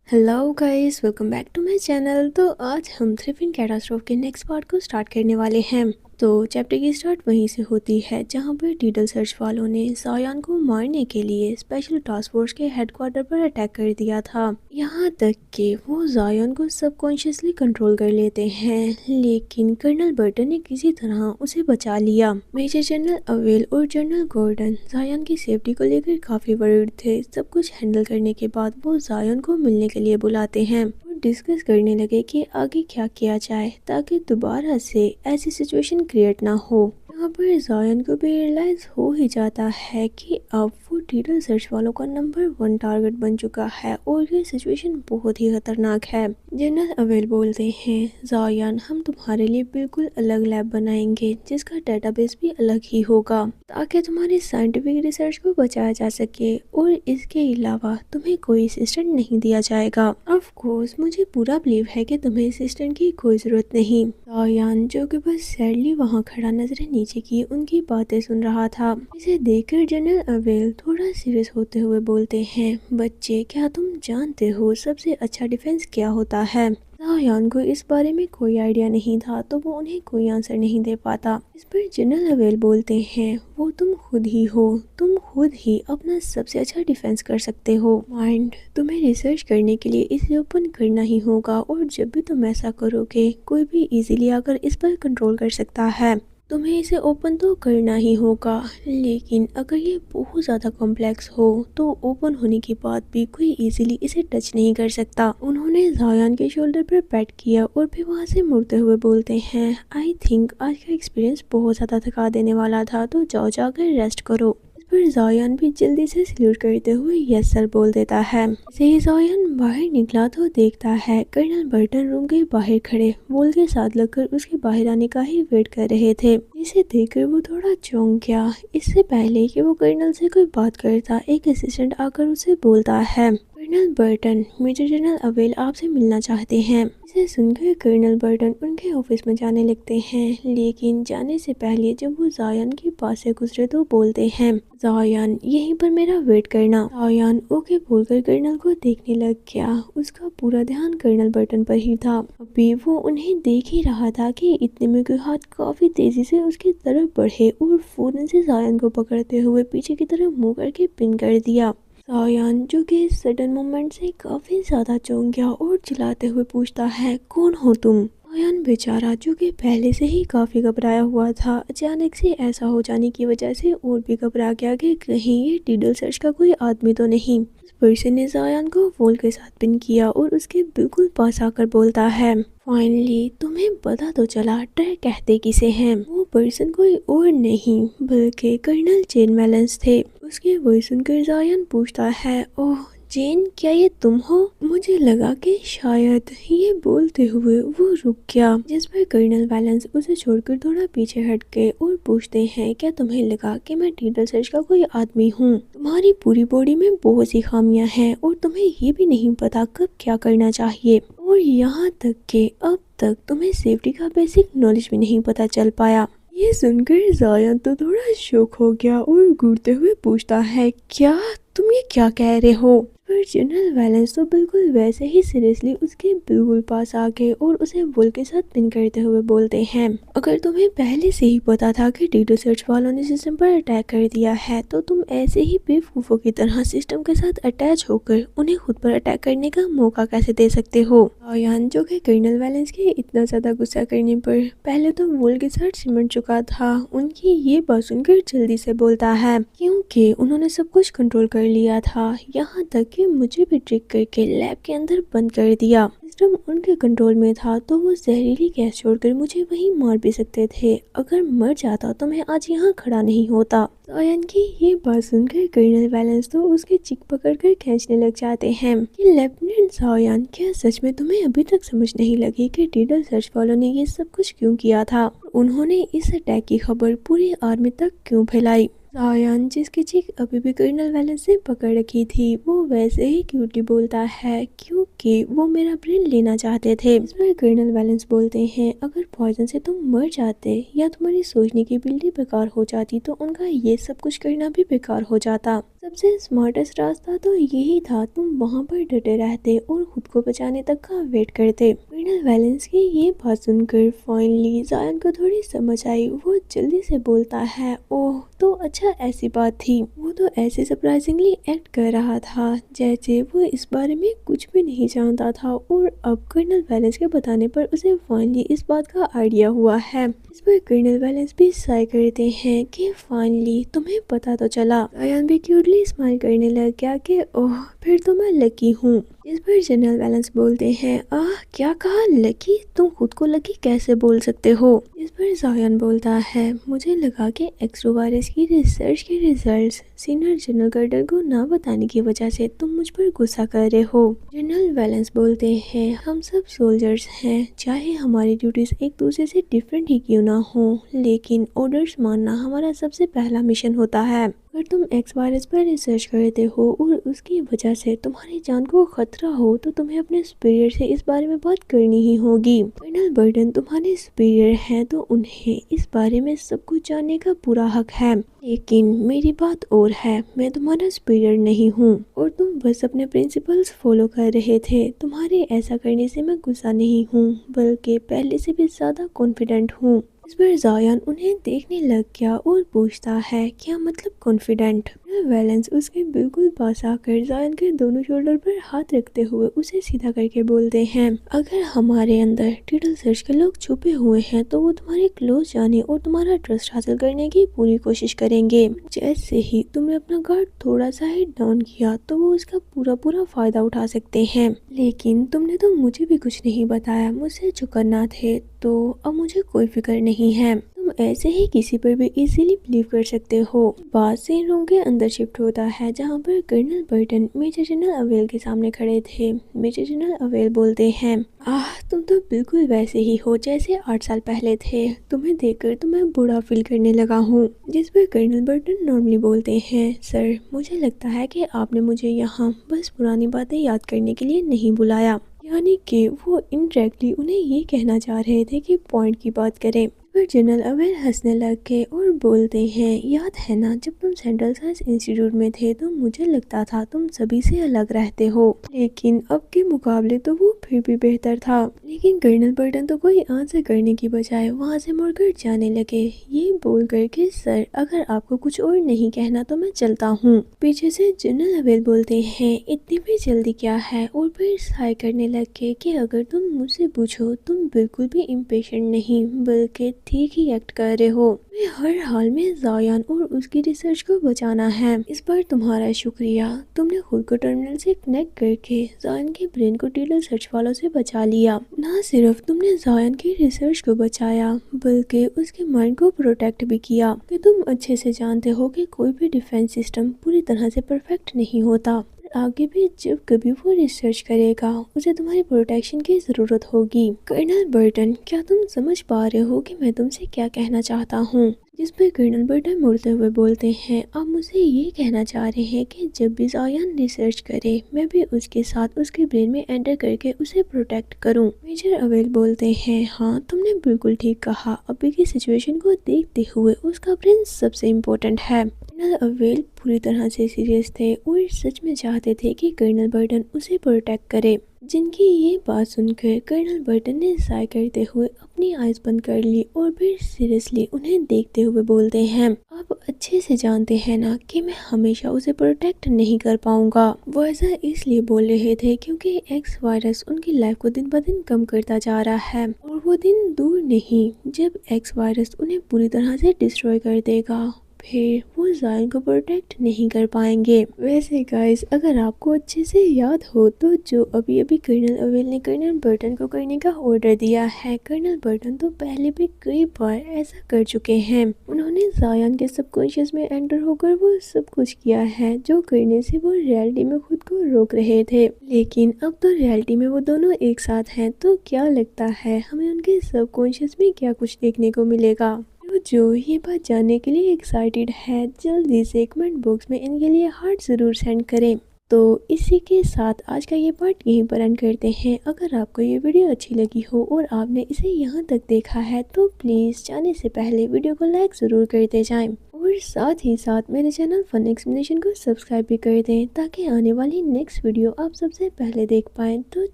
Hello guys, welcome back to my channel. तो आज हम थ्रिपिंग कैटास्ट्रोफ के नेक्स्ट पार्ट को स्टार्ट करने वाले हैं। तो चैप्टर की स्टार्ट वहीं से होती है जहां पर टीडल सर्च वालों ने जायान को मारने के लिए स्पेशल टास्क फोर्स के हेडक्वार्टर पर अटैक कर दिया था। यहां तक कि वो जायान को सबकॉन्शियसली कंट्रोल कर लेते हैं, लेकिन कर्नल बर्टन ने किसी तरह उसे बचा लिया। मेजर जनरल अवेल और जनरल गॉर्डन जायान की सेफ्टी को लेकर काफी वरीड थे। सब कुछ हैंडल करने के बाद वो जायान को मिलने के लिए बुलाते हैं और डिस्कस करने लगे कि आगे क्या किया जाए ताकि दोबारा से ऐसी सिचुएशन क्रिएट ना हो। यहाँ पर जायन को भी रियलाइज हो ही जाता है कि अब वो टीडल सर्च वालों का नंबर 1 टारगेट बन चुका है और ये सिचुएशन बहुत ही खतरनाक है। जनरल अवेल बोलते हैं, जायन हम तुम्हारे लिए बिल्कुल अलग लैब बनाएंगे जिसका डेटाबेस भी अलग ही होगा ताकि तुम्हारी साइंटिफिक रिसर्च को बचाया जा सके, और इसके अलावा तुम्हें कोई असिस्टेंट नहीं दिया जाएगा। ऑफ कोर्स मुझे पूरा बिलीव है कि तुम्हें असिस्टेंट की कोई जरूरत नहीं। जायन जो कि बस सैडली वहाँ खड़ा नजरें नीचे की उनकी बातें सुन रहा था। इसे देखकर जनरल अवेल थोड़ा सीरियस होते हुए बोलते हैं, बच्चे क्या तुम जानते हो सबसे अच्छा डिफेंस क्या होता है? जायान को इस बारे में कोई आइडिया नहीं था तो वो उन्हें कोई आंसर नहीं दे पाता। इस पर जनरल अवेल बोलते हैं, वो तुम खुद ही हो, तुम खुद ही अपना सबसे अच्छा डिफेंस कर सकते हो। माइंड तुम्हें रिसर्च करने के लिए इसे ओपन करना ही होगा, और जब भी तुम ऐसा करोगे कोई भी इजीली आकर इस पर कंट्रोल कर सकता है। तुम्हें इसे ओपन तो करना ही होगा, लेकिन अगर ये बहुत ज़्यादा कॉम्प्लेक्स हो तो ओपन होने के बाद भी कोई इजीली इसे टच नहीं कर सकता। उन्होंने जायान के शोल्डर पर पैट किया और फिर वहाँ से मुड़ते हुए बोलते हैं, आई थिंक आज का एक्सपीरियंस बहुत ज़्यादा थका देने वाला था, तो जाओ जाकर रेस्ट करो। पर जायान भी जल्दी से सल्यूट करते हुए यस सर बोल देता है। जैसे ही जायान बाहर निकला तो देखता है कर्नल बर्टन रूम के बाहर खड़े वॉल के साथ लगकर उसके बाहर आने का ही वेट कर रहे थे। इसे देखकर वो थोड़ा चौंक गया। इससे पहले कि वो कर्नल से कोई बात करता, एक असिस्टेंट आकर उसे बोलता है, कर्नल बर्टन मेजर जनरल अवेल आपसे मिलना चाहते हैं। इसे सुनकर कर्नल बर्टन उनके ऑफिस में जाने लगते हैं, लेकिन जाने से पहले जब वो जायान के पास से गुजरे तो बोलते हैं, जायान यहीं पर मेरा वेट करना। जायान ओके बोलकर कर्नल को देखने लग गया। उसका पूरा ध्यान कर्नल बर्टन पर ही था। अभी वो उन्हें देख ही रहा था कि इतने में कोई हाथ काफी तेजी से उसकी तरफ बढ़े और फौरन से जायान को पकड़ते हुए पीछे की तरफ मुंह करके पिन कर दिया। जायान जो कि इस सडन मोमेंट से काफी ज्यादा चौंक गया और चिल्लाते हुए पूछता है, कौन हो तुम? जायान बेचारा जो कि पहले से ही काफी घबराया हुआ था, अचानक से ऐसा हो जाने की वजह से और भी घबरा गया कि कहीं ये टीडल सर्च का कोई आदमी तो नहीं। उस पर्सन ने जायान को वॉल के साथ पिन किया और उसके बिल्कुल पास आकर बोलता है, फाइनली तुम्हें पता तो चला ट्रे कहते किसे हैं। वो पर्सन कोई और नहीं बल्कि कर्नल जेन वैलेंस थे। उसकी वॉइस सुनकर जायान पूछता है, ओह जेन क्या ये तुम हो? मुझे लगा कि शायद। ये बोलते हुए वो रुक गया, जिस पर कर्नल वैलेंस उसे छोड़कर थोड़ा पीछे हट गए और पूछते हैं, क्या तुम्हें लगा कि मैं टीडल सर्च का कोई आदमी हूँ? तुम्हारी पूरी बॉडी में बहुत सी खामियां हैं और तुम्हें ये भी नहीं पता कब क्या करना चाहिए, और यहाँ तक कि अब तक तुम्हें सेफ्टी का बेसिक नॉलेज भी नहीं पता चल पाया। ये सुनकर जायान तो थोड़ा शॉक हो गया और घूरते हुए पूछता है, क्या तुम ये क्या कह रहे हो? पर जनरल वैलेंस तो बिल्कुल वैसे ही सीरियसली उसके बिल्कुल पास आ गए और उसे वॉल के साथ पिन करते हुए बोलते हैं, अगर तुम्हें पहले से ही पता था कि टीडल सर्च वालों ने सिस्टम पर अटैक कर दिया है तो तुम ऐसे ही बेवकूफों की तरह सिस्टम के साथ अटैच होकर उन्हें खुद पर अटैक करने का मौका कैसे दे सकते हो? जायान जो कि कर्नल वैलेंस के इतना ज्यादा गुस्सा करने पर पहले तो वॉल के साथ सिमट चुका था, उनकी ये बात सुनकर जल्दी से बोलता है, क्योंकि उन्होंने सब कुछ कंट्रोल कर लिया था, यहाँ तक कि मुझे भी ट्रिक करके लैब के अंदर बंद कर दिया। सिस्टम उनके कंट्रोल में था तो वो जहरीली गैस छोड़कर मुझे वहीं मार भी सकते थे। अगर मर जाता तो मैं आज यहाँ खड़ा नहीं होता। जायान की ये बात सुनकर कर्नल वैलेंस तो उसके चिक पकड़कर खींचने लग जाते हैं कि लेफ्टिनेंट जायान, क्या सच में तुम्हें अभी तक समझ नहीं लगी कि टीडल सर्च वालों ने ये सब कुछ क्यों किया था? उन्होंने इस अटैक की खबर पूरी आर्मी तक क्यों फैलाई? जायान जिसकी चीख अभी भी कर्नल वैलेंस ने पकड़ रखी थी वो वैसे ही क्यूटली बोलता है, क्योंकि कि वो मेरा ब्रेन लेना चाहते थे। इस पर कर्नल वैलेंस बोलते हैं अगर पॉइजन से तुम मर जाते या तुम्हारी सोचने की एबिलिटी बेकार हो जाती तो उनका ये सब कुछ करना भी बेकार हो जाता। सबसे स्मार्टेस्ट रास्ता तो यही था, तुम वहाँ पर डटे रहते और खुद को बचाने तक का वेट करते। कर्नल वैलेंस की ये बात सुनकर फाइनली जायन को थोड़ी समझ आई। वो जल्दी से बोलता है ओह तो अच्छा ऐसी बात थी। वो तो ऐसे सरप्राइजिंगली एक्ट कर रहा था जैसे वो इस बारे में कुछ भी नहीं जानता था और अब कर्नल वैलेंस के बताने पर उसे फाइनली इस बात का आइडिया हुआ है। इस पर कर्नल वैलेंस भी साय करते हैं कि फाइनली तुम्हें पता तो चला। जायन भी क्यूटली स्माइल करने लग गया कि ओह फिर तो मैं लकी हूँ। इस पर जनरल वैलेंस बोलते हैं आह क्या कहा लकी, तुम खुद को लकी कैसे बोल सकते हो। इस पर जायन बोलता है मुझे लगा कि एक्सट्रो वायरस की रिसर्च के रिजल्ट्स सीनियर जनरल गर्डर को ना बताने की वजह से तुम मुझ पर गुस्सा कर रहे हो। जनरल वैलेंस बोलते हैं हम सब सोल्जर्स हैं, चाहे हमारी ड्यूटीज एक दूसरे से डिफरेंट ही क्यों ना हो, लेकिन ऑर्डर्स मानना हमारा सबसे पहला मिशन होता है। अगर तुम एक्स वायरस पर रिसर्च करते हो और उसकी वजह से तुम्हारी जान को खतरा हो तो तुम्हें अपने सुपीरियर से इस बारे में बात करनी ही होगी। कर्नल बर्टन तुम्हारे सुपीरियर हैं तो उन्हें इस बारे में सब कुछ जानने का पूरा हक है, लेकिन मेरी बात और है, मैं तुम्हारा सुपीरियर नहीं हूँ और तुम बस अपने प्रिंसिपल्स फॉलो कर रहे थे। तुम्हारे ऐसा करने से मैं गुस्सा नहीं हूँ बल्कि पहले से भी ज्यादा कॉन्फिडेंट हूँ। इस पर जायन उन्हें देखने लग गया और पूछता है क्या मतलब कॉन्फिडेंट। वैलेंस उसके बिल्कुल पास आकर जायन के दोनों शोल्डर पर हाथ रखते हुए उसे सीधा करके बोलते हैं अगर हमारे अंदर टिडल सर्च के लोग छुपे हुए हैं तो वो तुम्हारे क्लोज जाने और तुम्हारा ट्रस्ट हासिल करने की पूरी कोशिश करेंगे। जैसे ही तुमने अपना गार्ड थोड़ा सा ही डाउन किया तो वो उसका पूरा फायदा उठा सकते हैं, लेकिन तुमने तो मुझे भी कुछ नहीं बताया मुझसे जो करना थे, तो अब मुझे कोई फिक्र नहीं है। तुम ऐसे ही किसी पर भी इजीली बिलीव कर सकते हो। बात सीन रूम के अंदर शिफ्ट होता है जहाँ पर कर्नल बर्टन मेजर जनरल अवेल के सामने खड़े थे। मेजर जनरल अवेल बोलते हैं आह तुम तो बिल्कुल वैसे ही हो जैसे 8 साल पहले थे, तुम्हें देखकर तो मैं बुरा फील करने लगा हूँ। जिस पर कर्नल बर्टन नॉर्मली बोलते हैं सर मुझे लगता है कि आपने मुझे यहाँ बस पुरानी बातें याद करने के लिए नहीं बुलाया, यानी कि वो इनडायरेक्टली उन्हें ये कहना चाह रहे थे कि पॉइंट की बात करें। पर जनरल अवेल हंसने लग गए और बोलते हैं याद है ना जब तुम सेंट्रल साइंस इंस्टीट्यूट में थे तो मुझे लगता था तुम सभी से अलग रहते हो, लेकिन अब के मुकाबले तो वो फिर भी बेहतर था। लेकिन कर्नल बर्टन तो कोई आंसर करने की बजाय वहाँ से मुड़कर जाने लगे, ये बोल कर के सर अगर आपको कुछ और नहीं कहना तो मैं चलता हूँ। पीछे से जनरल अवेल बोलते हैं इतनी भी जल्दी क्या है, और फिर साय करने लग गए कि अगर तुम मुझसे पूछो तुम बिल्कुल भी इम्पेशेंट नहीं बल्कि ठीक ही एक्ट कर रहे हो। मैं हर हाल में जायन और उसकी रिसर्च को बचाना है। इस पर तुम्हारा शुक्रिया, तुमने खुद को टर्मिनल से कनेक्ट करके जायन के ब्रेन को टीडल सर्च वालों से बचा लिया। ना सिर्फ तुमने जायन की रिसर्च को बचाया बल्कि उसके माइंड को प्रोटेक्ट भी किया। कि तुम अच्छे से जानते हो कि कोई भी डिफेंस सिस्टम पूरी तरह से परफेक्ट नहीं होता, आगे भी जब कभी वो रिसर्च करेगा उसे तुम्हारी प्रोटेक्शन की जरूरत होगी। कर्नल बर्टन क्या तुम समझ पा रहे हो कि मैं तुमसे क्या कहना चाहता हूँ। जिस पर कर्नल बर्टन मुड़ते हुए बोलते हैं आप मुझे ये कहना चाह रहे हैं कि जब भी जायन रिसर्च करे मैं भी उसके साथ उसके ब्रेन में एंटर करके उसे प्रोटेक्ट करूं। मेजर अवेल बोलते हैं हाँ तुमने बिल्कुल ठीक कहा, अभी की सिचुएशन को देखते हुए उसका ब्रेन सबसे इम्पोर्टेंट है। कर्नल अवेल पूरी तरह से सीरियस थे और सच में चाहते थे कि कर्नल बर्टन उसे प्रोटेक्ट करे। जिनकी ये बात सुनकर कर्नल बर्टन ने साय करते हुए अपनी आइज बंद कर ली और फिर सीरियसली उन्हें देखते हुए बोलते हैं आप अच्छे से जानते हैं ना कि मैं हमेशा उसे प्रोटेक्ट नहीं कर पाऊंगा। वो ऐसा इसलिए बोल रहे थे क्योंकि एक्स वायरस उनकी लाइफ को दिन ब दिन कम करता जा रहा है और वो दिन दूर नहीं जब एक्स वायरस उन्हें पूरी तरह से डिस्ट्रॉय कर देगा, फिर वो जायन को प्रोटेक्ट नहीं कर पाएंगे। वैसे गाइस अगर आपको अच्छे से याद हो तो जो अभी अभी कर्नल अवेल ने कर्नल बर्टन को करने का ऑर्डर दिया है, कर्नल बर्टन तो पहले भी कई बार ऐसा कर चुके हैं। उन्होंने जायन के सबकॉन्शियस में एंटर होकर वो सब कुछ किया है जो करने से वो रियलिटी में खुद को रोक रहे थे, लेकिन अब तो रियलिटी में वो दोनों एक साथ हैं। तो क्या लगता है हमें उनके सबकॉन्शियस में क्या कुछ देखने को मिलेगा। तो जो ये बात जानने के लिए एक्साइटेड है जल्दी से कमेंट बॉक्स में इनके लिए हार्ट ज़रूर सेंड करें। تو اسی کے ساتھ آج کا یہ پارٹ یہیں پر اینڈ کرتے ہیں۔ اگر آپ کو یہ ویڈیو اچھی لگی ہو اور آپ نے اسے یہاں تک دیکھا ہے تو پلیز جانے سے پہلے ویڈیو کو لائک ضرور کرتے جائیں، اور ساتھ ہی ساتھ میرے چینل فن ایکسپلینیشن کو سبسکرائب بھی کر دیں تاکہ آنے والی نیکسٹ ویڈیو آپ سب سے پہلے دیکھ پائیں۔ تو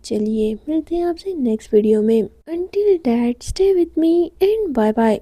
چلیے ملتے ہیں آپ سے نیکسٹ ویڈیو میں۔ Until that, stay with me and bye bye.